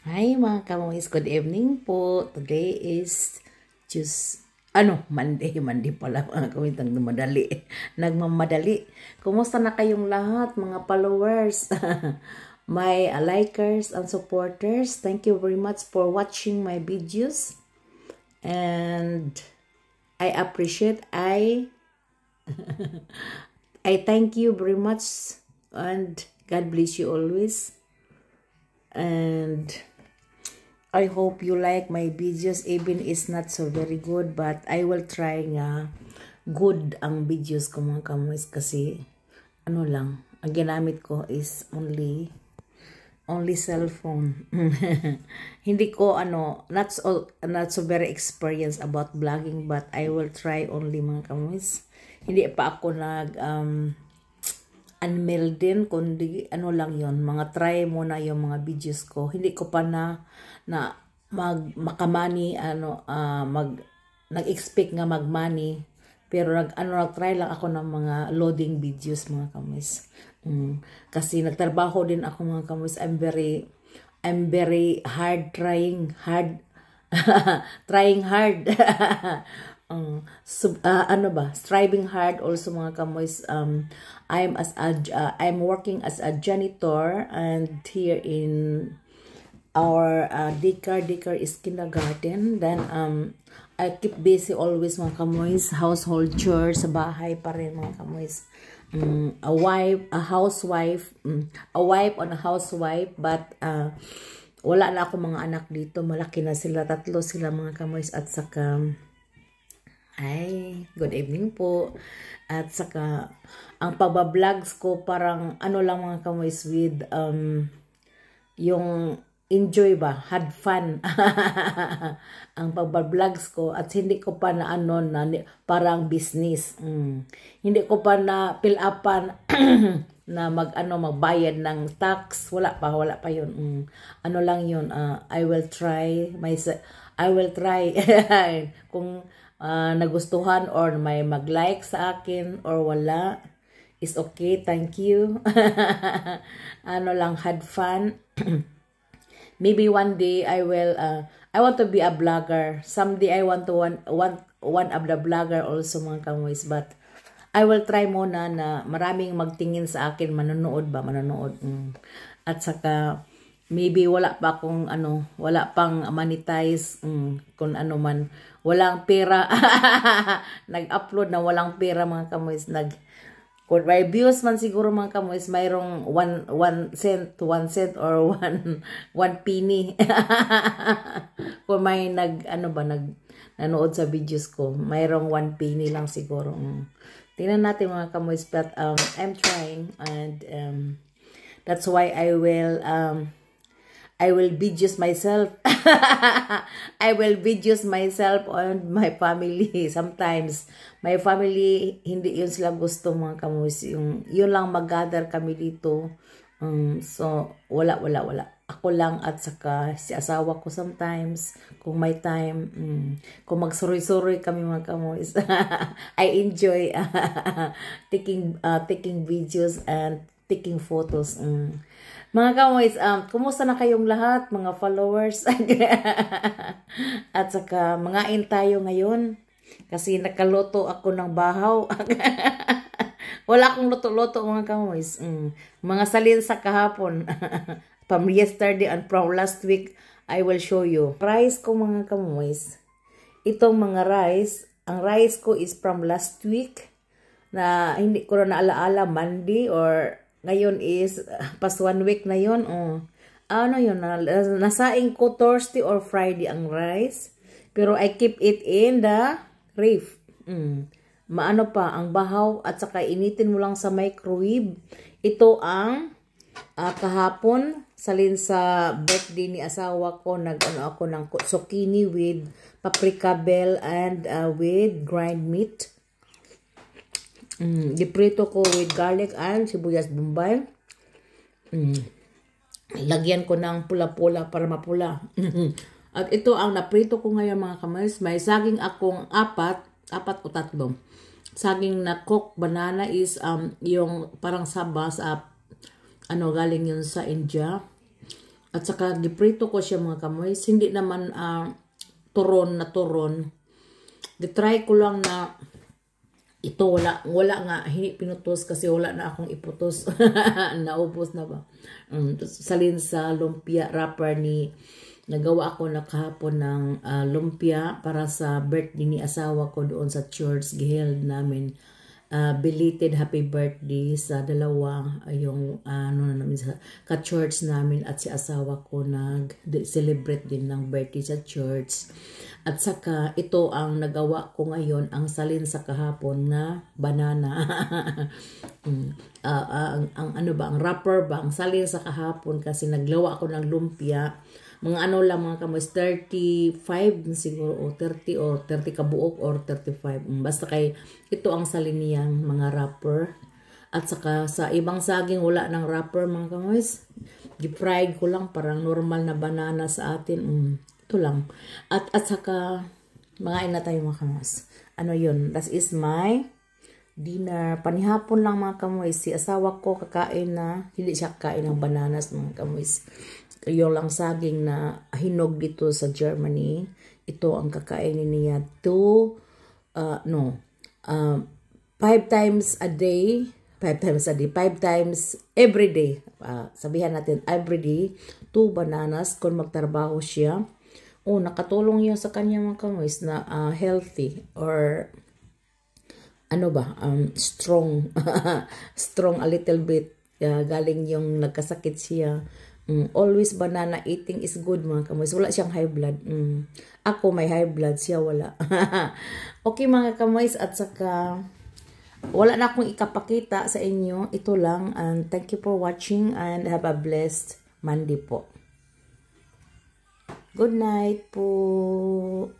Hi mga kamuis, good evening po. Today is Monday pala mga kamuis, nagmamadali. Kumusta na kayong lahat mga followers, my likers and supporters? Thank you very much for watching my videos. And I appreciate, I thank you very much and God bless you always. And I hope you like my videos, even it's not so very good, but I will try nga good ang videos ko mga kamuis, kasi ang ginamit ko is only cellphone. Hindi ko not so very experienced about vlogging, but I will try only mga kamuis. Hindi pa ako unmail din, kundi lang yon, mga try muna yung mga videos ko. Hindi ko pa makamani nag-expect nga magmani, pero nag-try lang ako ng mga loading videos mga kamis. Kasi nagtrabaho din ako mga kamis. I'm very hard trying hard. Striving hard also mga kamoys. I'm working as a janitor, and here in our daycare is kindergarten. Then I keep busy always mga kamoys, household chores sa bahay pa rin mga kamoys. A wife and a housewife, but wala na ako mga anak dito, malaki na sila, 3 sila mga kamoys. At saka good evening po. At saka ang pagba-vlogs ko parang lang mga kamoys, with yung enjoy ba, had fun. Ang pagba-vlogs ko, at hindi ko pa na parang business. Hindi ko pa na fill upan na magbayad ng tax. Wala pa yun. Lang yun. I will try kung nagustuhan or may mag-like sa akin or wala, is okay, thank you. Had fun. Maybe one day I want to be a vlogger. Someday I want one of the vlogger also mga kamoys, but I will try muna na maraming magtingin sa akin, manonood. At saka maybe wala pang monetize, kung man, walang pera. Nag-upload na walang pera mga kamoys. Kung may views man siguro mga kamoys, mayroong 1 cent or 1 penny. Kung may nanood sa videos ko, mayroong 1 penny lang siguro. Tingnan natin mga kamoys, but I'm trying, and that's why I will videos myself. I will videos myself on my family. Sometimes my family, hindi yun sila gusto mga kamus. Yun lang mag-gather kami dito. So wala. Ako lang at saka si asawa ko sometimes kung may time. Kung magsuri-suri kami mga kamus. I enjoy taking videos and taking photos. Mga kamoys, kumusta na kayong lahat, mga followers? At saka, mangain tayo ngayon. Kasi nakaluto ako ng bahaw. Wala akong luto-luto mga kamoys. Mga salin sa kahapon. From yesterday and from last week, I will show you. Rice ko mga kamoys. Itong mga rice, ang rice ko is from last week. Na hindi ko na naalaala, Monday or ngayon is past 1 week na yun. Yun, nasaing ko Thursday or Friday ang rice, pero I keep it in the ref. Maano pa ang bahaw, at saka initin mo lang sa microwave. Ito ang kahapon salin sa birthday ni asawa ko, ako ng zucchini with paprika bell and with grind meat. Diprito ko with garlic and sibuyas bombay. Lagyan ko ng pula-pula para mapula. At ito ang naprito ko ngayon mga kamoys. May saging akong apat o 3. Saging na cooked banana is yung parang saba sa galing yun sa India. At saka giprito ko siya mga kamoys. Hindi naman turon na turon. Try ko lang na ito wala nga hindi pinutos kasi wala na akong iputos. Naubos na ba? Salin sa lumpia wrapper ni nagawa ako na kahapon ng lumpia para sa birthday ni asawa ko doon sa church giheld namin. Belated happy birthday sa dalawa yung namin sa ka-church namin at si asawa ko nag-celebrate din ng birthday sa church. At saka ito ang nagawa ko ngayon, ang salin sa kahapon na banana. ang ano ba, ang wrapper ba, ang salin sa kahapon kasi naglawa ako ng lumpia. Mga ano lang mga kamoys, 35 siguro o 30 or 30 kabuok or 35. Basta kay ito ang salin niyang mga wrapper. At saka sa ibang saging wala ng wrapper mga kamoys. Di-fried ko lang parang normal na banana sa atin. Ito lang. At saka mga na tayo mga kamoys. Ano yun? That is my dinner. Panihapon lang mga kamoys. Si asawa ko kakain na, hindi siya kakain ng bananas mga kamoys. Yung lang saging na hinog dito sa Germany, ito ang kakainin niya 5 times a day, 5 times every day. Sabihan natin every day, 2 bananas kung magtrabaho siya. Nakatulong yun sa kanya mga kamoys na healthy or ano ba, strong, strong a little bit. Galing yung nagkasakit siya. Always banana eating is good mga kamoys. Wala siyang high blood. Ako may high blood, siya wala. Okay mga kamoys, at saka wala na akong ikapakita sa inyo. Ito lang, and thank you for watching and have a blessed Monday po. Good night po.